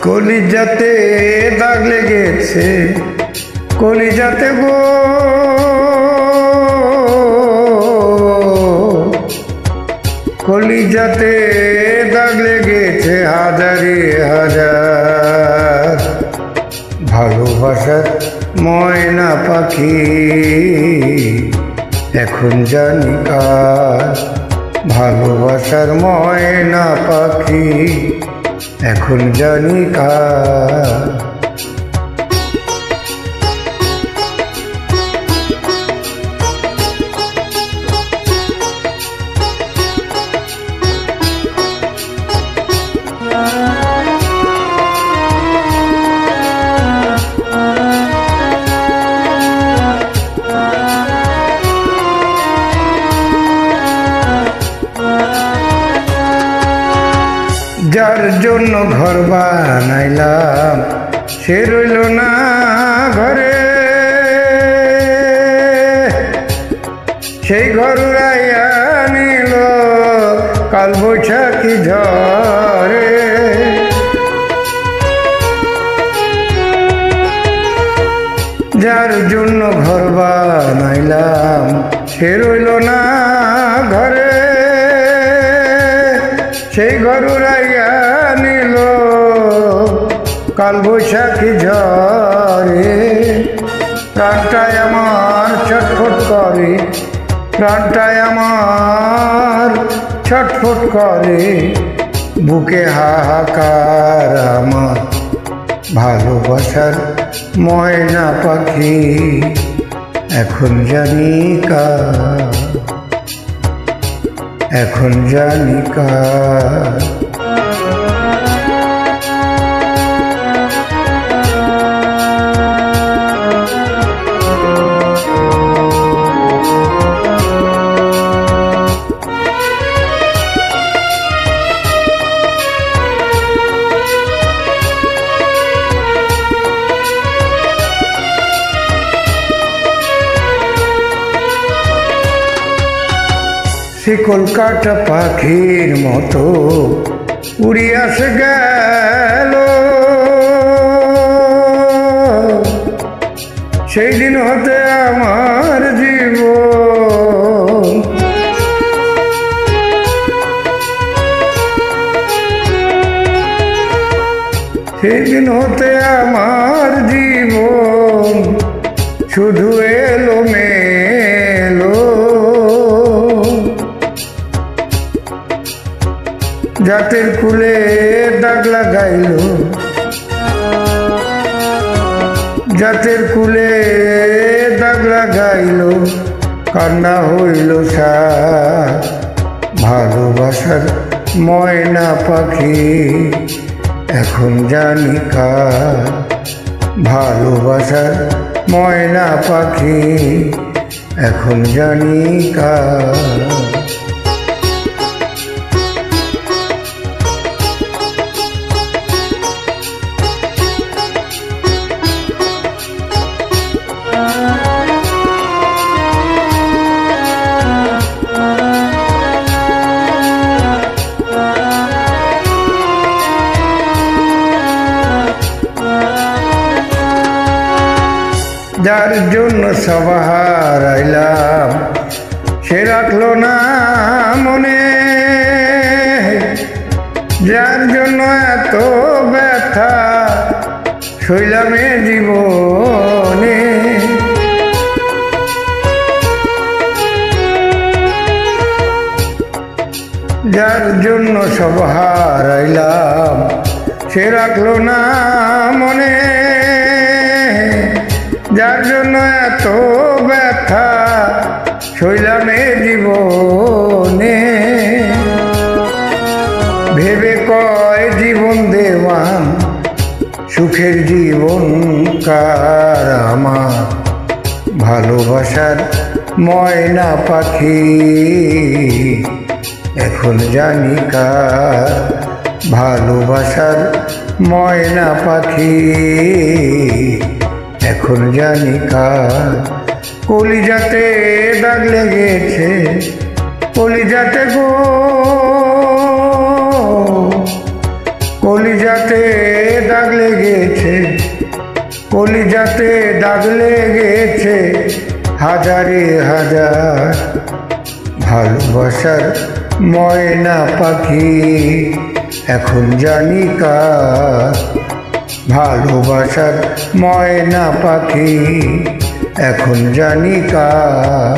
কলিজাতে দাগ লেগেছে, কলিজাতে গো কলিজাতে দাগ লেগেছে হাজারে হাজার। ভালোবাসার ময়না পাখি এখন জানি কার, ভালোবাসার ময়না পাখি এখন জানি কার। যার জন্য ঘর বানাইলাম সে রইল না ঘরে, সেই ঘর উড়াইয়া নিল কাল বৈশাখী ঝড়ে। যার জন্য ঘর বানাইলাম সে রইল না ঘরে, সেই ঘর উড়াইয়া নিল কাল বৈশাখী ঝড়ে। প্রাণটায় আমার ছটফট করে, প্রাণটায় আমার ছটফট করে, বুকে হাহাকার আমার ভালোবাসার ময়না পাখি এখন জানি কার, এখন জানি কার। শিকল কাটা পাখির মতো উড়িয়াছে গেল, সেই দিন হতে আমার জীবন, সেই দিন হতে আমার জীবন শুধু এলো মেলো। জাতের কুলে দাগ লাগাইল, জাতের কুলে দাগ লাগাইল, কান্না হইল সার। ভালোবাসার ময়না পাখি এখন জানি কার, ভালোবাসার ময়না পাখি এখন জানি কার। যার জন্য সব হারাইলাম সে রাখলো না মনে, যার জন্য এত ব্যথা সইলাম এ জীবনে। যার জন্য সব হারাইলাম সে রাখলো না মনে, যার জন্য এত ব্যথা সইলাম এ জীবনে। ভেবে কয় জীবন দেওয়ান সুখের জীবন কার আমার, ভালোবাসার ময়না পাখি এখন জানি কার, ভালোবাসার ময়না পাখি এখন জানি কার। কলিজাতে দাগ লেগেছে, কলিজাতে গো কলিজাতে দাগ লেগেছে হাজারে হাজার। ভালোবাসার ময়না পাখি এখন জানি কার, ভালোবাসার ময়না পাখি এখন জানি কার।